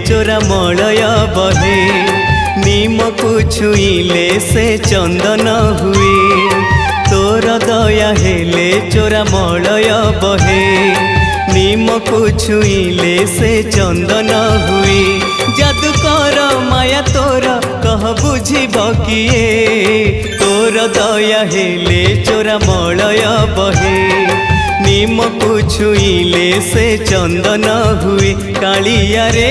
चोरा मलय बहे नीम को छुईले से चंदन हुए तोर दया हेले चोरा मलय बहे नीम को छुईले से चंदन हुए जादू कर माया तोर कह बुझिब किए तोर दया हेले चोरा मलय बहे नीम को छुईले से चंदन हुए कालिया रे